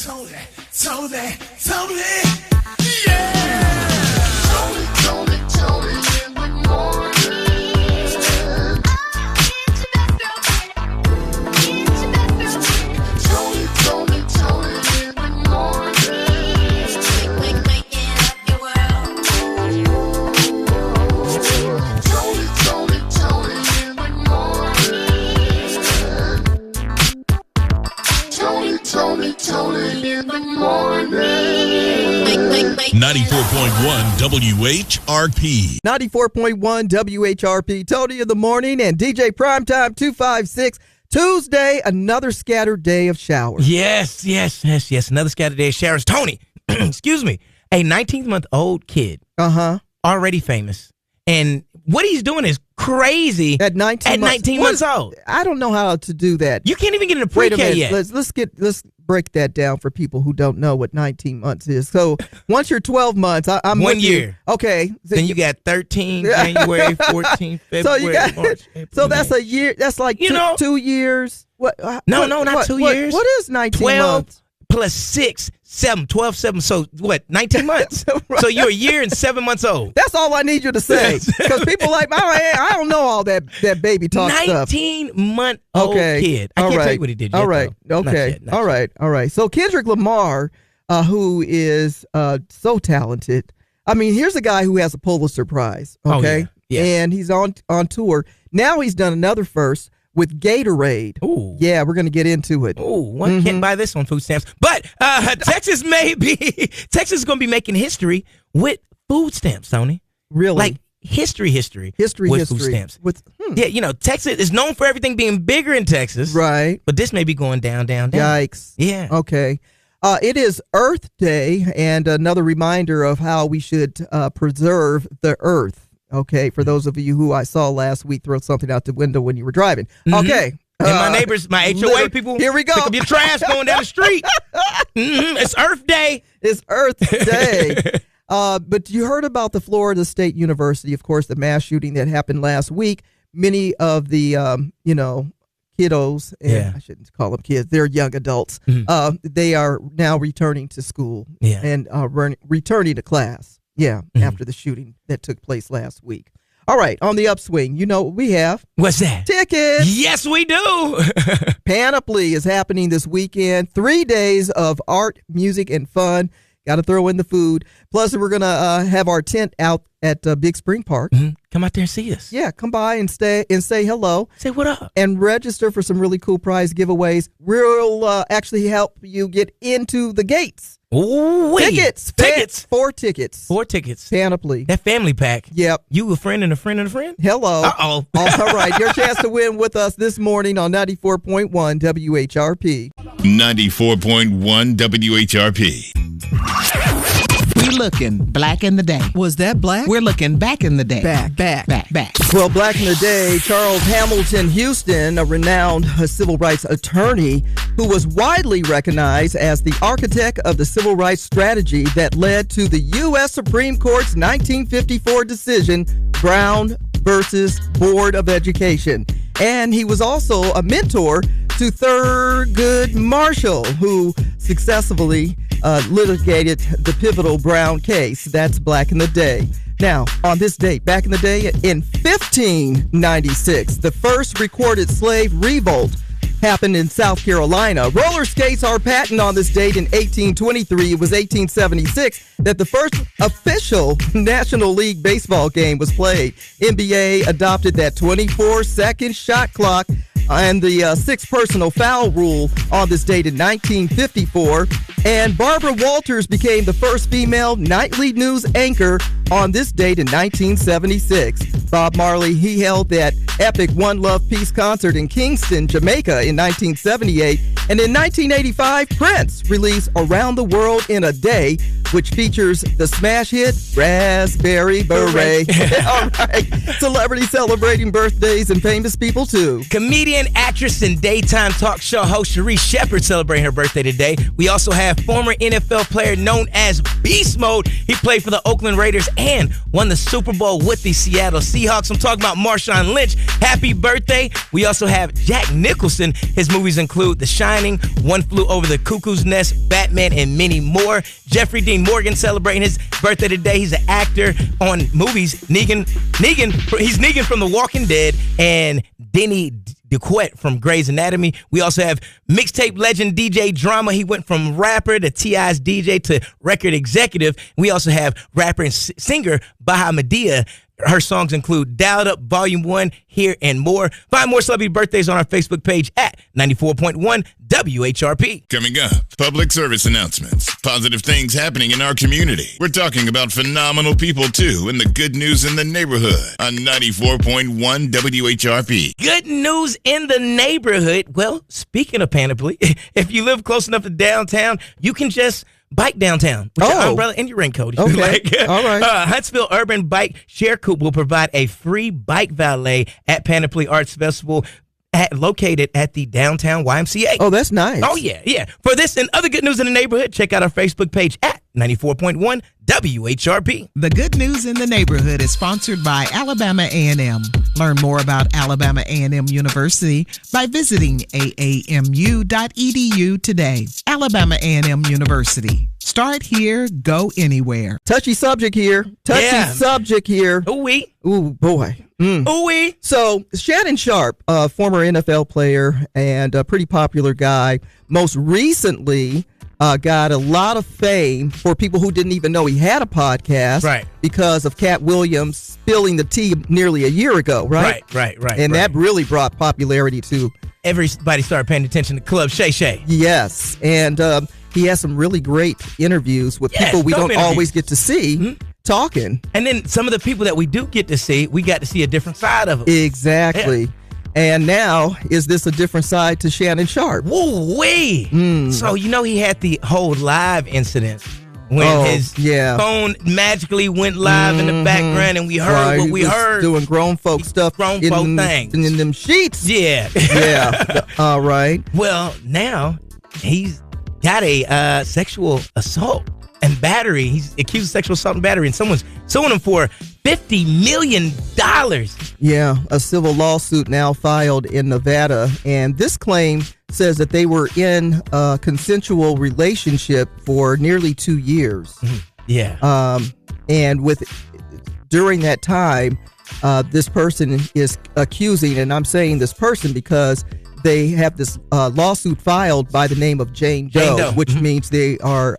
Toni, yeah. Toni in the morning. Toni in the morning. Waking up your world. Toni in the morning. Toni in the morning. 94.1 WHRP. 94.1 WHRP. Toni in the morning and DJ Primetime 256. Tuesday, another scattered day of showers. Yes. Another scattered day of showers. Toni, excuse me, a 19-month-old kid. Already famous. And what he's doing is crazy At 19 months old. I don't know how to do that. You can't even get into Wait a pre-K minute. yet. Let's break that down for people who don't know what 19 months is. So once you're 12 months, I'm 1 with you. year. Okay. So Then you got 13, January, 14, February, March, April, so that's May. a year. That's like You know- 2 years. What? No, not 2 years. What is 19 12 months? plus 6, 7, 12, 7. So what, 19 months? Right. So you're a year and 7 months old. That's all I need you to say. Because people like, I don't know all that baby talk stuff. 19-month-old kid. I can't tell you what he did yet. All right. though. Not Okay. yet, not All yet. right. So Kendrick Lamar, who is so talented. I mean, here's a guy who has a Pulitzer Prize. Okay. Oh, yeah. And he's on tour. Now he's done another first with Gatorade. Ooh. Yeah, we're going to get into it. Oh, one can't buy this on food stamps. But Texas is going to be making history with food stamps, Toni. Really? Like history with food stamps. Yeah, Texas is known for everything being bigger in Texas. Right. But this may be going down. Yikes. Yeah. Okay. It is Earth Day, and another reminder of how we should preserve the earth. Okay, for those of you who I saw last week throw something out the window when you were driving. Okay. And my neighbors, my HOA people, here we go. Pick up your trash going down the street. It's Earth Day. It's Earth Day. But you heard about the Florida State University, of course, the mass shooting that happened last week. Many of the, kiddos, and I shouldn't call them kids, they're young adults. They are now returning to school and returning to class. After the shooting that took place last week. All right, on the upswing, you know what we have? What's that? Tickets. Yes, we do. Panoply is happening this weekend. 3 days of art, music, and fun. Got to throw in the food. Plus, we're going to have our tent out at Big Spring Park. Come out there and see us. Yeah, come by and say hello. Say what up. And register for some really cool prize giveaways. We'll actually help you get into the gates. Ooh, Tickets. 4 tickets. 4 tickets. Panoply. That family pack. Yep. You a friend and a friend and a friend? Hello. Uh-oh. All right. Your chance to win with us this morning on 94.1 WHRP. 94.1 WHRP. We looking black in the day. Was that black? We're looking back in the day. Back. Well, Well, back in the day, Charles Hamilton Houston, a renowned civil rights attorney who was widely recognized as the architect of the civil rights strategy that led to the U.S. Supreme Court's 1954 decision, Brown versus Board of Education. And he was also a mentor to Thurgood Marshall, who successfully litigated the pivotal Brown case. That's back in the day. Now, on this date, back in the day, in 1596, the first recorded slave revolt happened in South Carolina. Roller skates are patented on this date in 1823. It was 1876 that the first official National League baseball game was played. NBA adopted that 24-second shot clock and the 6 personal foul rule on this date in 1954. And Barbara Walters became the first female nightly news anchor on this date in 1976. Bob Marley, he held that epic One Love Peace concert in Kingston, Jamaica in 1978. And in 1985, Prince released Around the World in a Day, which features the smash hit Raspberry Beret. All right. Celebrities celebrating birthdays and famous people, too. Comedian, actress, and daytime talk show host Sharice Shepherd celebrating her birthday today. We also have former NFL player known as Beast Mode. He played for the Oakland Raiders and won the Super Bowl with the Seattle Seahawks. Seahawks. I'm talking about Marshawn Lynch. Happy birthday. We also have Jack Nicholson. His movies include The Shining, One Flew Over the Cuckoo's Nest, Batman, and many more. Jeffrey Dean Morgan celebrating his birthday today. He's an actor on movies. He's Negan from The Walking Dead and Denny DeQuette from Grey's Anatomy. We also have mixtape legend DJ Drama. He went from rapper to T.I.'s DJ to record executive. We also have rapper and singer Baha Medea. Her songs include Dialed Up Volume 1, Here, and more. Find more celebrity birthdays on our Facebook page at 94.1 WHRP. Coming up, public service announcements. Positive things happening in our community. We're talking about phenomenal people, too, and the good news in the neighborhood on 94.1 WHRP. Good news in the neighborhood. Well, speaking of Panoply, if you live close enough to downtown, you can just bike downtown with your umbrella and your raincoat. Okay. All right. Huntsville Urban Bike Share Coupe will provide a free bike valet at Panoply Arts Festival located at the downtown YMCA. Oh, that's nice. Oh, yeah. For this and other good news in the neighborhood, check out our Facebook page at 94.1 WHRP. The Good News in the Neighborhood is sponsored by Alabama A&M. Learn more about Alabama A&M University by visiting aamu.edu today. Alabama A&M University. Start here, go anywhere. Touchy subject here. Ooh-wee. Ooh, boy. Ooh-wee. So, Shannon Sharp, a former NFL player and a pretty popular guy, most recently got a lot of fame for people who didn't even know he had a podcast. Right. Because of Cat Williams spilling the tea nearly a year ago, right? Right. And that really brought popularity to... Everybody started paying attention to Club Shay Shay. Yes, and he has some really great interviews with people we don't always get to see talking. And then some of the people that we do get to see, we got to see a different side of them. Exactly. Yeah. And now, is this a different side to Shannon Sharp? Woo-wee! So, he had the whole live incident when his phone magically went live in the background and we heard what we heard. Doing grown folk stuff. Grown folk things. In them sheets. Yeah. Yeah. All right. Well, now he's got a sexual assault and battery. He's accused of sexual assault and battery, and someone's suing him for $50 million. Yeah, a civil lawsuit now filed in Nevada, and this claim says that they were in a consensual relationship for nearly 2 years. Yeah. And during that time, this person is accusing, and I'm saying this person because they have this lawsuit filed by the name of Jane Doe, which means they are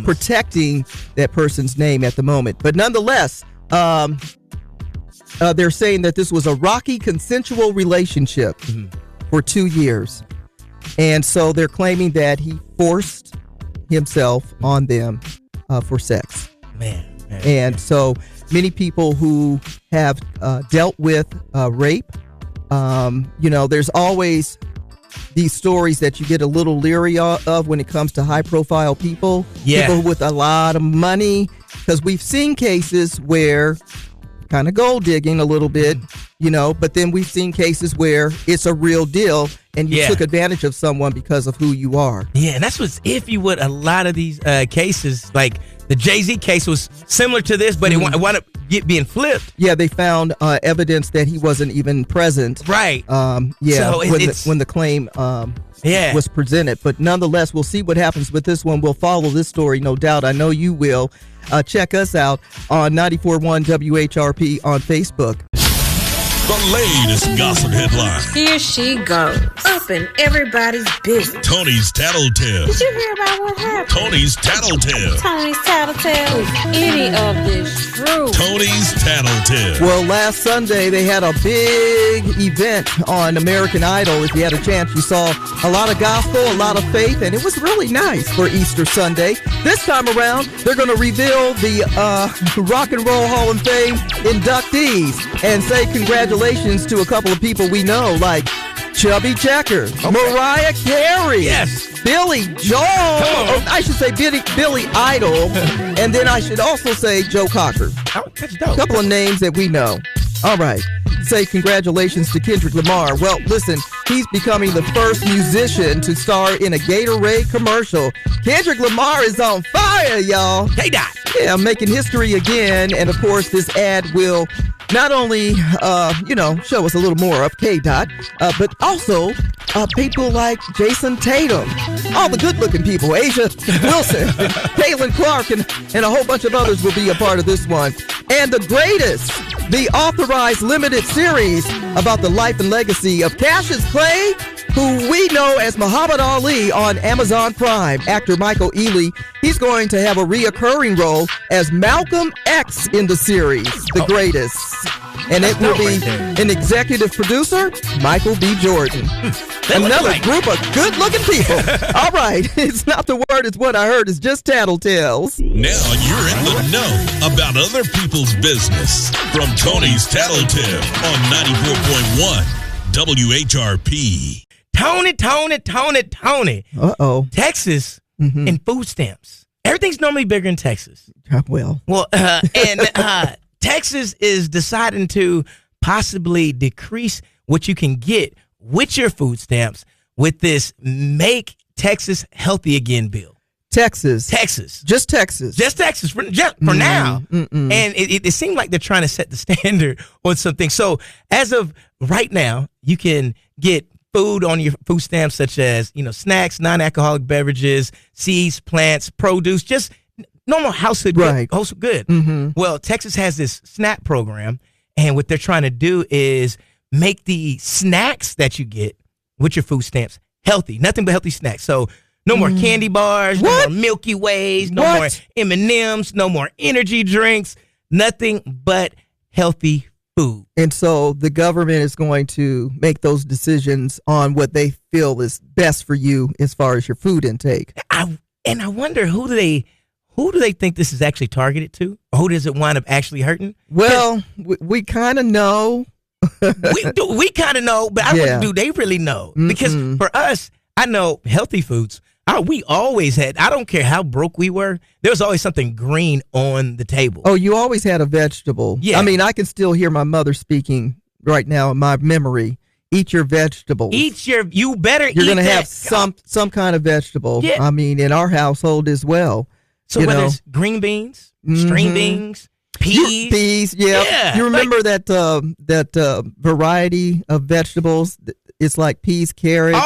protecting that person's name at the moment. But nonetheless, they're saying that this was a rocky consensual relationship for 2 years. And so they're claiming that he forced himself on them for sex. Man. So many people who have dealt with rape, there's always these stories that you get a little leery of when it comes to high profile people. Yeah. People with a lot of money. Because we've seen cases where kind of gold digging a little bit, but then we've seen cases where it's a real deal and you took advantage of someone because of who you are. Yeah, and that's what's iffy with a lot of these cases. Like the Jay-Z case was similar to this, but it wound up being flipped. Yeah, they found evidence that he wasn't even present. Right. So when the claim was presented. But nonetheless, we'll see what happens with this one. We'll follow this story, no doubt. I know you will. Check us out on 94.1 WHRP on Facebook. The latest gossip headline. Here she goes. Up in everybody's business. Tony's Tattletale. Did you hear about what happened? Tony's Tattletale. Tony's Tattletale. Is any of this true? Tony's Tattletale. Well, last Sunday they had a big event on American Idol. If you had a chance, you saw a lot of gospel, a lot of faith, and it was really nice for Easter Sunday. This time around, they're going to reveal the Rock and Roll Hall of Fame inductees and say congratulations to a couple of people we know, like Chubby Checker, Mariah Carey, Billy Joel, I should say Billy Idol, and then I should also say Joe Cocker. A couple of names that we know. All right. Say congratulations to Kendrick Lamar. Well, listen, he's becoming the first musician to star in a Gatorade commercial. Kendrick Lamar is on fire, y'all. Hey, Doc. Yeah, making history again. And, of course, this ad will not only, show us a little more of K-Dot, but also people like Jason Tatum, all the good-looking people, Asia Wilson, Caitlin Clark, and a whole bunch of others will be a part of this one. And the greatest, the authorized limited series about the life and legacy of Cassius Clay, who we know as Muhammad Ali on Amazon Prime. Actor Michael Ealy, he's going to have a reoccurring role as Malcolm X in the series, The Greatest. And it will be an executive producer, Michael B. Jordan. Another group of good-looking people. All right, it's not the word, it's what I heard. It's just tattletales. Now you're in the know about other people's business from Tony's Tattletale on 94.1 WHRP. Tony. Uh-oh. Texas and food stamps. Everything's normally bigger in Texas. Well, Texas is deciding to possibly decrease what you can get with your food stamps with this Make Texas Healthy Again bill. Texas. Just Texas for now. And it seemed like they're trying to set the standard on something. So as of right now, you can get food on your food stamps such as, snacks, non-alcoholic beverages, seeds, plants, produce, just normal household good. Mm-hmm. Well, Texas has this SNAP program, and what they're trying to do is make the snacks that you get with your food stamps healthy. Nothing but healthy snacks. So no more candy bars, no more Milky Ways, no more M&Ms, no more energy drinks, nothing but healthy food. And so the government is going to make those decisions on what they feel is best for you as far as your food intake. I wonder who do they think this is actually targeted to? Or who does it wind up actually hurting? Well, we kind of know. we kind of know, but I wonder, do they really know? Because for us, I know healthy foods. We always had, I don't care how broke we were, there was always something green on the table. Oh, you always had a vegetable. Yeah. I mean, I can still hear my mother speaking right now in my memory. Eat your vegetables. You're going to have some kind of vegetable. Yeah. I mean, in our household as well. So whether it's green beans, string beans, peas. Yeah. You remember that variety of vegetables? It's like peas, carrots,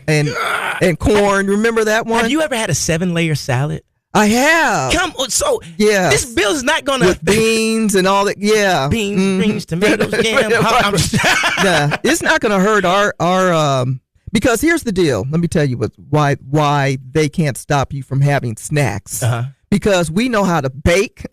and corn. Remember that one? Have you ever had a 7-layer salad? I have. Come on, so yeah, this bill is not going to with beans and all that. Yeah, beans, tomatoes, jam. Nah, it's not going to hurt our because here's the deal. Let me tell you why they can't stop you from having snacks. Because we know how to bake.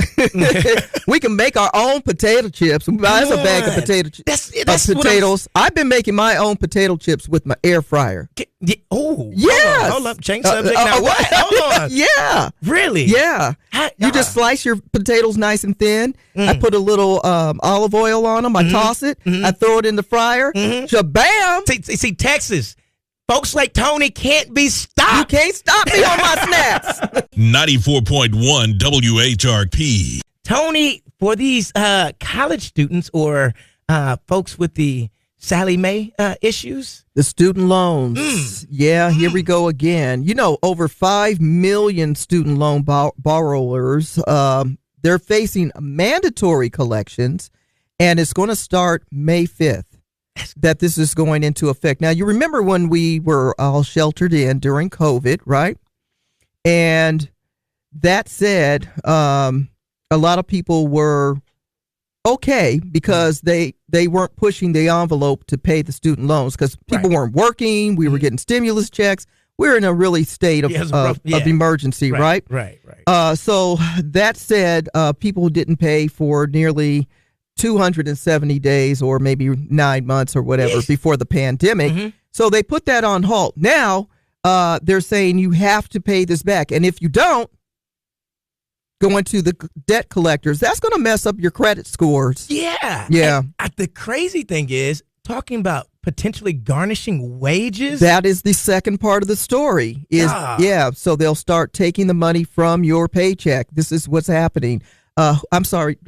We can make our own potato chips. That's a bag of potatoes. I've been making my own potato chips with my air fryer. Yes. Hold up. Change subject now. What? Hold on. Yeah. Really? Yeah. You just slice your potatoes nice and thin. I put a little olive oil on them. I toss it. I throw it in the fryer. Shabam. See, Texas. Folks like Tony can't be stopped. You can't stop me on my snacks. 94.1 WHRP. Tony, for these college students or folks with the Sally Mae issues. The student loans. Yeah, here we go again. Over 5 million student loan borrowers, they're facing mandatory collections, and it's going to start May 5th. That this is going into effect. Now, you remember when we were all sheltered in during COVID, right? And that said, a lot of people were okay because they weren't pushing the envelope to pay the student loans because people weren't working. We were getting stimulus checks. We're in a really state of emergency, right? Right. So that said, people didn't pay for nearly 270 days or maybe 9 months or whatever before the pandemic. So they put that on halt. Now they're saying you have to pay this back. And if you don't, going to the debt collectors, that's going to mess up your credit scores. Yeah. And the crazy thing is talking about potentially garnishing wages. That is the second part of the story so they'll start taking the money from your paycheck. This is what's happening. I'm sorry.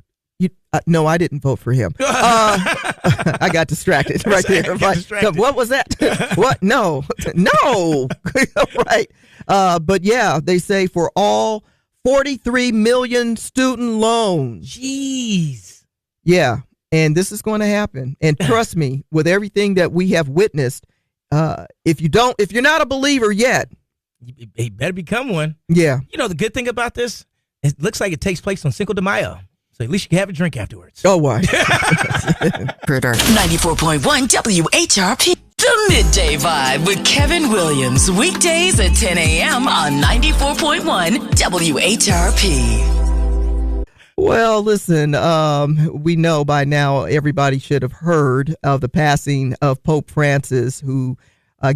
No, I didn't vote for him. I got distracted right there. What was that? What? No. Right. But yeah, they say for all 43 million student loans. Jeez. Yeah. And this is going to happen. And trust me, with everything that we have witnessed, if you're not a believer yet, you better become one. Yeah. You know, the good thing about this, it looks like it takes place on Cinco de Mayo. So at least you can have a drink afterwards. Oh, why? 94.1 WHRP. The Midday Vibe with Kevin Williams. Weekdays at 10 a.m. on 94.1 WHRP. Well, listen, we know by now everybody should have heard of the passing of Pope Francis, who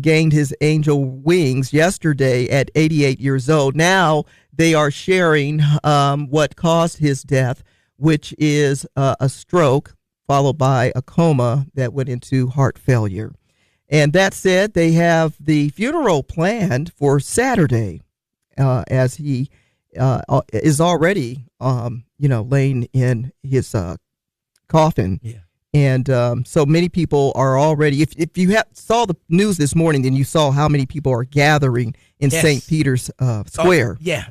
gained his angel wings yesterday at 88 years old. Now they are sharing what caused his death, which is a stroke followed by a coma that went into heart failure. And that said, they have the funeral planned for Saturday, as he is already, laying in his coffin. Yeah. And so many people are already, if you saw the news this morning, then you saw how many people are gathering in St. Peter's Square. Yeah.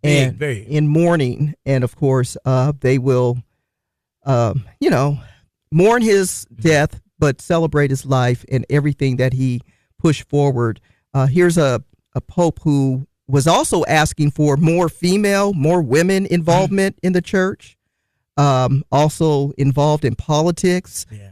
And very. In mourning. And of course, they will, mourn his death, but celebrate his life and everything that he pushed forward. Here's a pope who was also asking for more women involvement in the church, also involved in politics. Yeah.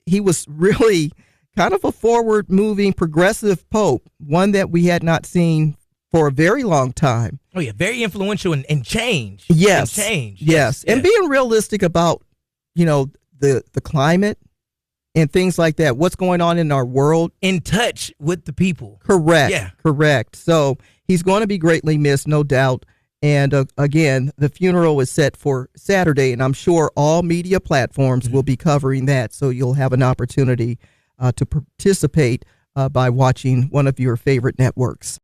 He was really kind of a forward-moving, progressive pope, one that we had not seen for a very long time. Oh, yeah, very influential and change. Yes. And change. Yes. And being realistic about, the climate and things like that, what's going on in our world. In touch with the people. Correct. Yeah. Correct. So he's going to be greatly missed, no doubt. And again, the funeral is set for Saturday, and I'm sure all media platforms will be covering that. So you'll have an opportunity to participate by watching one of your favorite networks.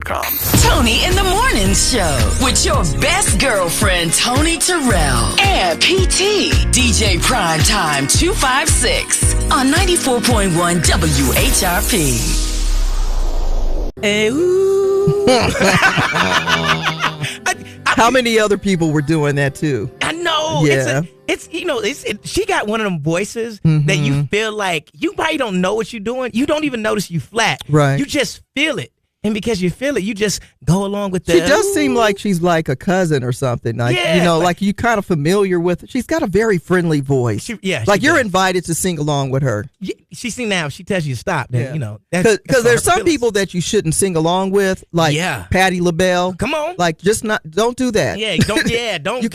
Toni in the Morning Show with your best girlfriend, Toni Terrell, and PT, DJ Primetime 256 on 94.1 WHRP. Hey, ooh. How many other people were doing that too? I know. Yeah. She got one of them voices that you feel like you probably don't know what you're doing. You don't even notice you flat. Right. You just feel it. And because you feel it, you just go along with that. She does seem like she's like a cousin or something. Like, like you kind of familiar with her. She's got a very friendly voice. You're invited to sing along with her. Yeah, she sing now. If she tells you to stop, then, Because there's some people that you shouldn't sing along with, like Patti LaBelle. Come on. Like, don't do that. Don't. You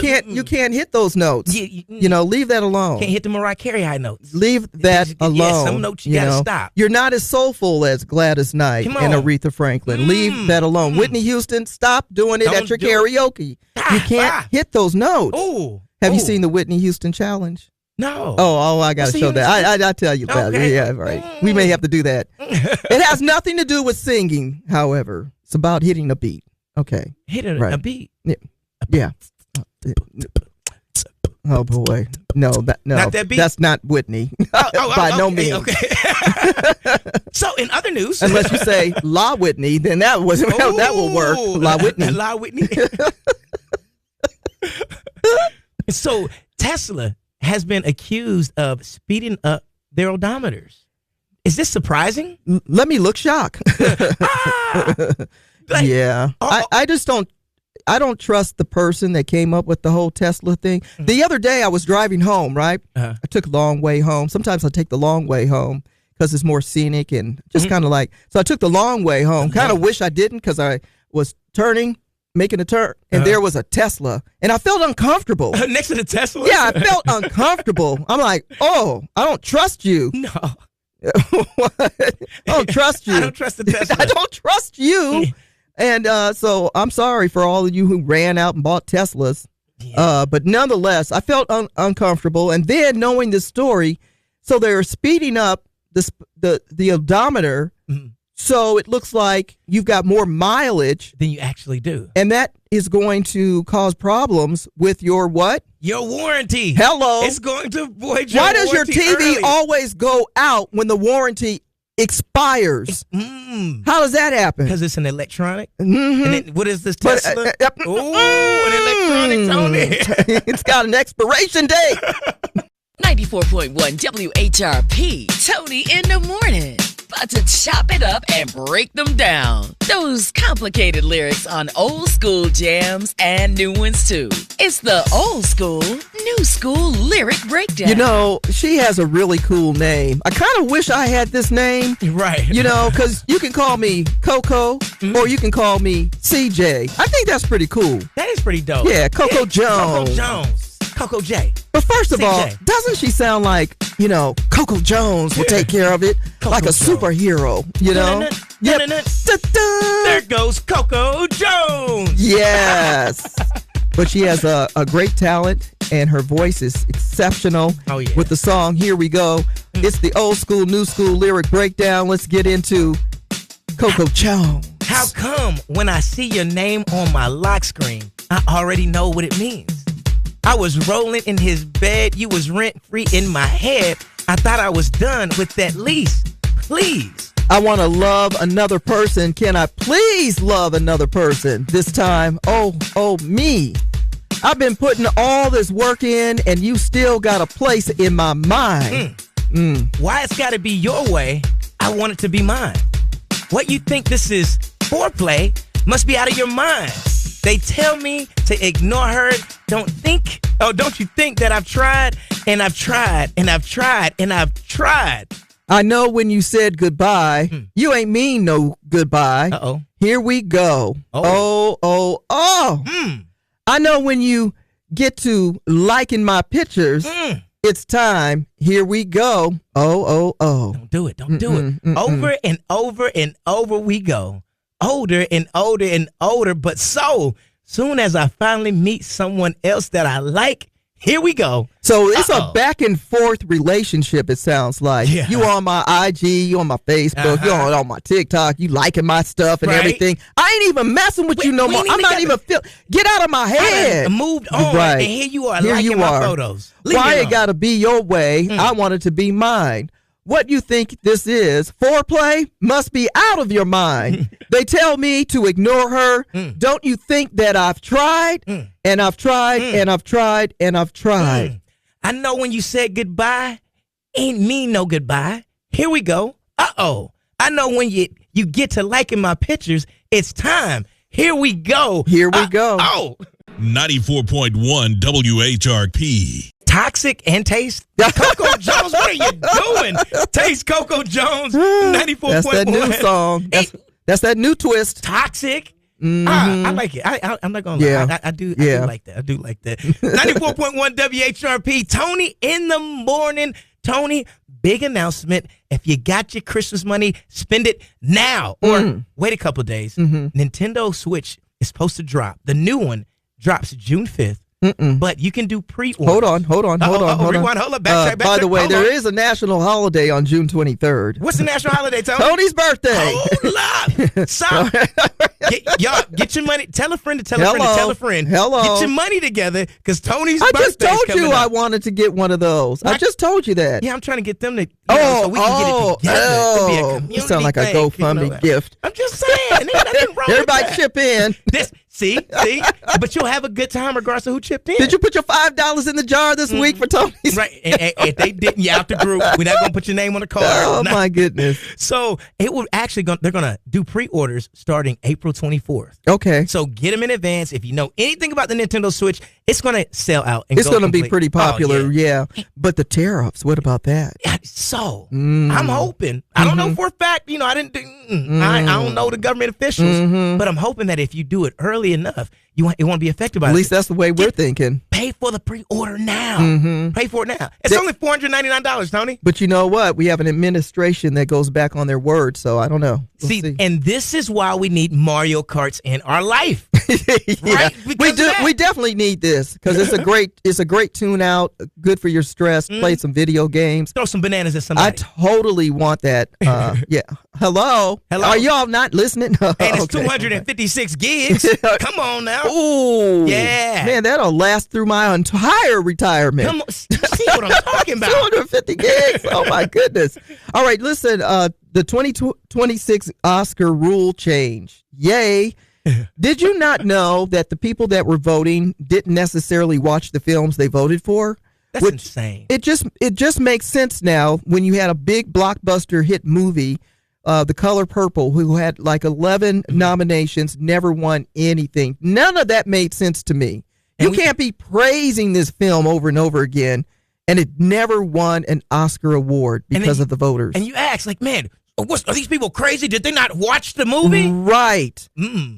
can't hit those notes. Leave that alone. Can't hit the Mariah Carey high notes. Leave that alone. Yeah, some notes you gotta stop. You're not as soulful as Gladys Knight and Aretha Franklin. Leave that alone. Whitney Houston, stop doing it at your karaoke. You can't hit those notes. Have you seen the Whitney Houston challenge? No. Oh, I got to show that. I tell you about it. Yeah, right. We may have to do that. It has nothing to do with singing, however. It's about hitting a beat. Okay. Hitting a beat? Yeah. Oh, boy. No, not that beat? That's not Whitney. By no means. Okay. So, in other news. Unless you say La Whitney, then that will work. La Whitney. La Whitney. So, Tesla has been accused of speeding up their odometers. Is this surprising? Let me look shocked. Yeah. I just don't. I don't trust the person that came up with the whole Tesla thing. The other day I was driving home, right? I took a long way home. Sometimes I take the long way home because it's more scenic and just kind of like, so I took the long way home. Kind of wish I didn't because I was making a turn, and there was a Tesla, and I felt uncomfortable. Next to the Tesla? Yeah, I felt uncomfortable. I'm like, I don't trust you. No. I don't trust you. I don't trust the Tesla. I don't trust you. And so I'm sorry for all of you who ran out and bought Teslas. Yeah. But nonetheless, I felt uncomfortable. And then knowing this story, so they're speeding up the odometer. Mm-hmm. So it looks like you've got more mileage than you actually do. And that is going to cause problems with your what? Your warranty. Hello. It's going to void your warranty. Why does your TV always go out when the warranty expires. How does that happen? Because it's an electronic. And then, what is this Tesla? Ooh, an electronic, Tony. It's got an expiration date. 94.1 WHRP, Toni in the Morning. About to chop it up and break them down. Those complicated lyrics on old school jams and new ones too. It's the old school, new school lyric breakdown. You know, she has a really cool name. I kind of wish I had this name. Right. You know, because you can call me Coco or you can call me CJ. I think that's pretty cool. That is pretty dope. Yeah, Coco Jones. Coco Jones. Coco J. But first of all, CJ. doesn't she sound like, you know, Coco Jones will take care of it like a Jones. superhero, you know? Yep. Da-da. There goes Coco Jones. Yes. But she has a great talent, and her voice is exceptional. Oh, yeah. With the song Here We Go. It's the old school, new school lyric breakdown. Let's get into Coco Jones. How come when I see your name on my lock screen, I already know what it means? I was rolling in his bed. You was rent-free in my head. I thought I was done with that lease. Please. I want to love another person. Can I please love another person? This time, oh, me. I've been putting all this work in, and you still got a place in my mind. Why it's got to be your way? I want it to be mine. What you think this is foreplay must be out of your mind. They tell me to ignore her. Don't you think that I've tried and I've tried and I've tried and I've tried. I know when you said goodbye, you ain't mean no goodbye. Uh-oh. Here we go. Oh. I know when you get to liking my pictures, it's time. Here we go. Oh. Don't do it. Over and over and over we go. Older and older and older, but so soon as I finally meet someone else that I like, here we go. So it's a back and forth relationship, it sounds like. Yeah. You on my IG, you on my Facebook, you on my TikTok, you liking my stuff and Right. everything. I ain't even messing with you no we more. ain't I'm not together. even get out of my head. I moved on, Right. and here you are Here liking you my are. photos. Leave Why me it alone. gotta be your way? I want it to be mine. What you think this is? Foreplay must be out of your mind. They tell me to ignore her. Don't you think that I've tried and I've tried and I've tried and I've tried? I know when you said goodbye, ain't mean no goodbye. Here we go. I know when you get to liking my pictures, it's time. Here we go. Here we go. 94.1 WHRP. Toxic and Taste. Coco Jones, what are you doing? Taste Coco Jones, 94.1. That's that new song. That's that new twist. Toxic. I like it. I'm not gonna lie. Yeah. I do Yeah. like that. 94.1 WHRP. Toni in the Morning. Toni, big announcement. If you got your Christmas money, spend it now or wait a couple days. Nintendo Switch is supposed to drop. The new one drops June 5th. But you can do pre-orders. Hold on. Rewind, hold up, backtrack. By the way, hold there on. is a national holiday on June 23rd. What's the national holiday, Toni? Tony's birthday. Hold up. Stop. Y'all, get your money. Tell a friend to tell a friend to tell a friend. Hello. Get your money together because Tony's I birthday just told coming you up. I wanted to get one of those. I just told you that. Yeah, I'm trying to get them to, so we can get it together. It'd be a community You sound like a thing, GoFundMe gift. I'm just saying. Ain't nothing wrong with Everybody that. chip in. See? But you'll have a good time regardless of who chipped in. Did you put your $5 in the jar this week for Tony's? Right. And if they didn't, you out the group. We're not going to put your name on the card. Oh, No. my goodness. So it will actually they're going to do pre-orders starting April 24th. Okay. So get them in advance. If you know anything about the Nintendo Switch, it's going to sell out. And It's going to be pretty popular, Oh, yeah. But the tariffs, what about that? So I'm hoping. I don't know for a fact. I didn't. I don't know the government officials, but I'm hoping that if you do it early enough, it won't be affected by it. At least that's the way we're thinking. Pay for the pre-order now. Pay for it now. It's only $499, Toni. But you know what? We have an administration that goes back on their word, so I don't know. We'll see. And this is why we need Mario Karts in our life. Yeah, Right? we Because do. of that. We definitely need this because it's a great tune out. Good for your stress. Play some video games. Throw some bananas at I somebody. totally want that. Yeah. Hello. Hello? Are y'all not listening? And it's Okay. 256 gigs. Come on now. Ooh. Yeah. Man, that'll last through my entire retirement. Come on. See what I'm talking about. 250 gigs. Oh my goodness. All right, listen, the 2026 Oscar rule change. Yay. Did you not know that the people that were voting didn't necessarily watch the films they voted for? That's insane. It just makes sense now when you had a big blockbuster hit movie, The Color Purple, who had like 11 nominations, never won anything. None of that made sense to me. You can't be praising this film over and over again, and it never won an Oscar award because of the voters. And you ask, like, man, are these people crazy? Did they not watch the movie? Right.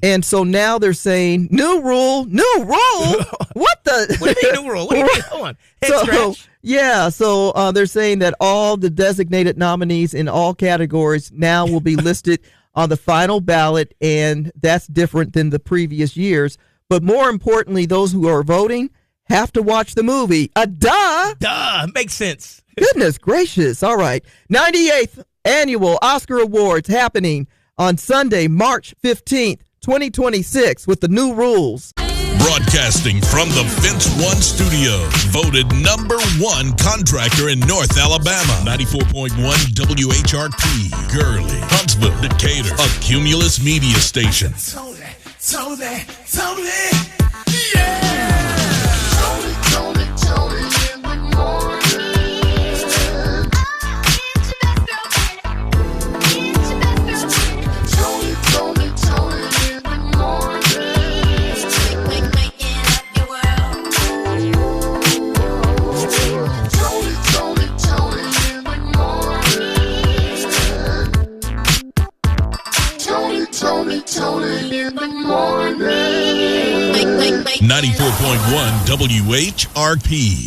And so now they're saying, new rule. What the? What do you mean, new rule? What do you mean? Hold on. Head scratch. Yeah, so they're saying that all the designated nominees in all categories now will be listed on the final ballot, and that's different than the previous years. But more importantly, those who are voting have to watch the movie. Duh! Duh. Makes sense. Goodness gracious. All right. 98th Annual Oscar Awards happening on Sunday, March 15th, 2026 with the new rules. Broadcasting from the Fence One studio, voted #1 contractor in North Alabama. 94.1 WHRP, Gurley, Huntsville, Decatur, a Cumulus media station. Tony, yeah. Tony in the morning. Tony in the morning. Waking up your world. Tony in the morning. Tony in the morning. 94.1 WHRP.